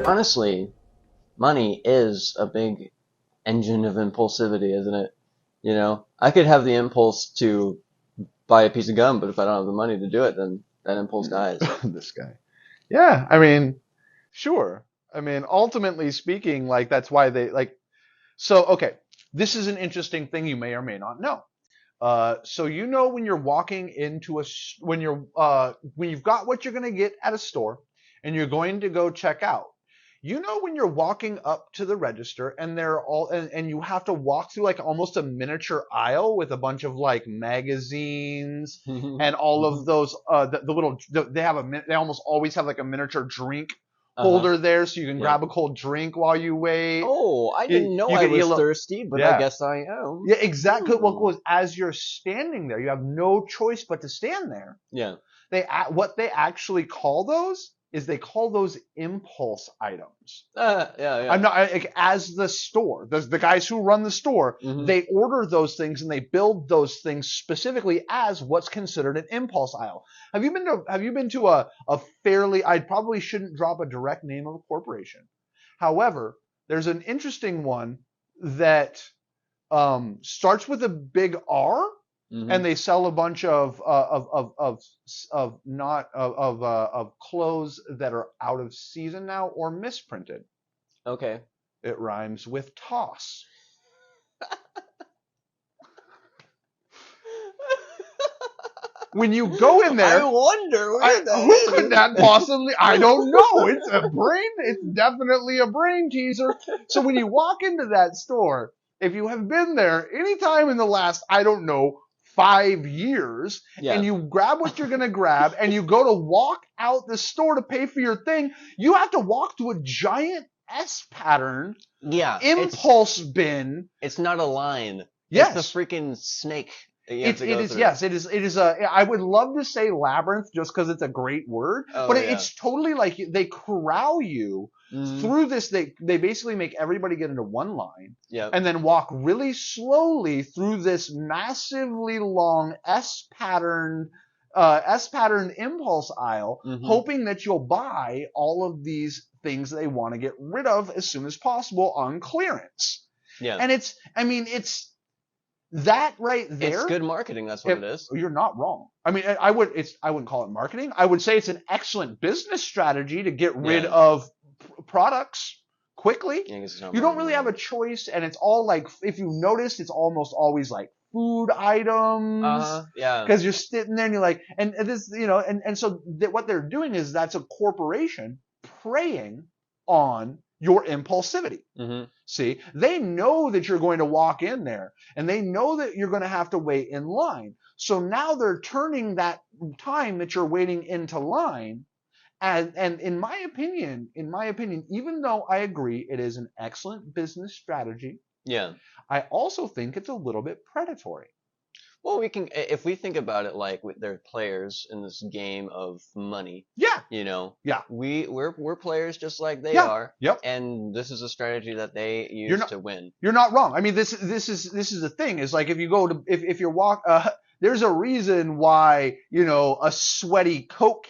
Honestly, money is a big engine of impulsivity, isn't it? You know, I could have the impulse to buy a piece of gum, but if I don't have the money to do it, then that impulse dies. This guy. Yeah, I mean, sure. I mean, ultimately speaking, like that's why they like. So, okay, this is an interesting thing you may or may not know. So you know when you're walking into when you've got what you're going to get at a store and you're going to go check out. You know when you're walking up to the register and and you have to walk through like almost a miniature aisle with a bunch of like magazines and all of those the little they almost always have like a miniature drink Uh-huh. holder there so you can Yeah. grab a cold drink while you wait. Oh, I didn't know You I can eat a was little, thirsty, but I yeah. guess I am. Yeah, exactly. Well, Hmm. 'cause as you're standing there, you have no choice but to stand there. Yeah. What they actually call those is they call those impulse items. Yeah, I'm yeah. not like, as the store, the guys who run the store, Hmm. they order those things and they build those things specifically as what's considered an impulse aisle. Have you been to a fairly, I probably shouldn't drop a direct name of a corporation. However, there's an interesting one that starts with a big R, and Hmm. they sell a bunch of not of clothes that are out of season now or misprinted. Okay. It rhymes with toss. When you go in I there, wonder where that who could is. that possibly? I don't know. It's a brain. It's definitely a brain teaser. So when you walk into that store, if you have been there anytime in the last, I don't know, 5 years, and Yeah. you grab what you're gonna grab, and you go to walk out the store to pay for your thing, you have to walk to a giant S pattern Yeah. impulse bin. It's not a line. It's the Yes, freaking snake that you have to it go is, through. yes, it is a, I would love to say labyrinth just because it's a great word, but Oh yeah. it's totally like they corral you Hmm. through this. They basically make everybody get into one line Yep. and then walk really slowly through this massively long S pattern impulse aisle, Hmm. hoping that you'll buy all of these things they want to get rid of as soon as possible on clearance. Yeah. And I mean, it's that right It's there. good marketing. That's what If it is. you're not wrong. I mean, I wouldn't call it marketing. I would say it's an excellent business strategy to get rid Yeah. of products quickly. Yeah, I guess it's not You don't really have a marketing. choice, and it's all like, if you noticed, it's almost always like food items Uh-huh. Yeah. because you're sitting there and you're like, and this, and so what they're doing is that's a corporation preying on your impulsivity. Hmm. See, they know that you're going to walk in there and they know that you're going to have to wait in line. So now they're turning that time that you're waiting into line. And in my opinion, even though I agree it is an excellent business strategy, Yeah. I also think it's a little bit predatory. Well, we can if we think about it like they're players in this game of money. Yeah, You know, yeah, we're players just like they yeah, are, yep. and this is a strategy that they You're use not to win. you're not wrong. I mean, this is the thing. Is like if you go to if you're walk. There's a reason why a sweaty a Coke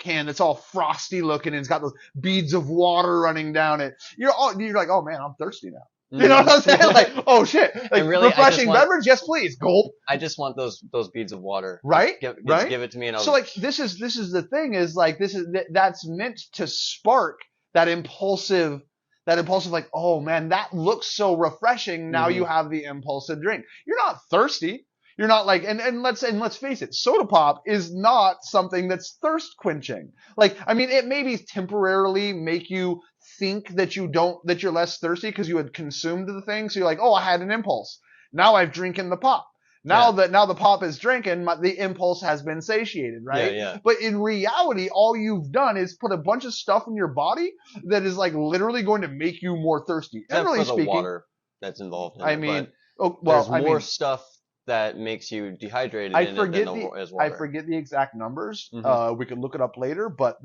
can that's all frosty looking and it's got those beads of water running down it. You're like, oh man, I'm thirsty now. You know what I'm saying? Like, Hmm. oh shit, And like really, refreshing beverage, yes please, gulp. I just want those beads of water. Right, Just right. give it to me, and So I'll. like this is the thing is like that's meant to spark that impulsive like, oh man, that looks so refreshing. Now you Hmm. have the impulsive drink. You're not thirsty. You're not like, and let's face it, soda pop is not something that's thirst quenching. Like, I mean, it maybe temporarily make you think that you're less thirsty because you had consumed the thing. So you're like, oh, I had an impulse. Now I've drinking the pop. Yeah, Now the pop is drinking, the impulse has been satiated, yeah, right? yeah. But in reality, all you've done is put a bunch of stuff in your body that is like literally going to make you more thirsty. Except Generally for the speaking, water that's involved in I it, mean, but oh there's well, I more mean, stuff that makes you dehydrated I in it than forget the as I water. forget the exact numbers. Hmm. We could look it up later, but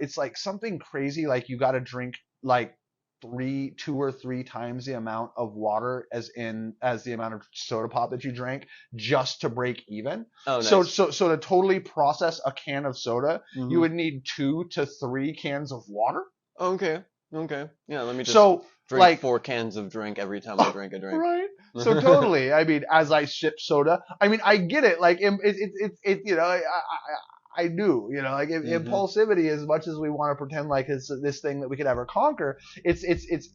it's like something crazy. Like you got to drink like 2 or 3 times the amount of water as the amount of soda pop that you drank just to break even. Oh, So nice. so so to totally process a can of soda, you Hmm. would need 2 to 3 cans of water. Okay. Okay. Yeah, let me just So, drink like, 4 cans of drink every time I drink a drink. right? So totally. I mean, as I sip soda, I mean, I get it. Like, you know, I do, you know, like Hmm. impulsivity, as much as we want to pretend like it's this thing that we could ever conquer, it's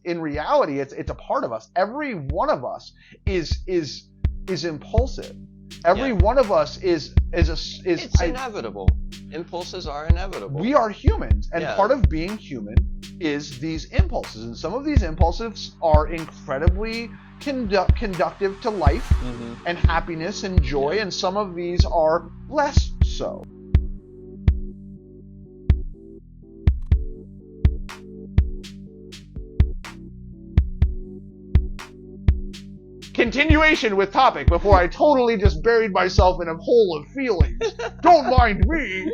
in reality, it's a part of us. Every one of us is impulsive. Every Yeah. one of us is It's inevitable. Impulses are inevitable. we are humans, and Yeah. part of being human is these impulses, and some of these impulses are incredibly conductive to life Hmm. and happiness and joy, Yeah. and some of these are less so. Continuation with topic before I totally just buried myself in a hole of feelings. Don't mind me.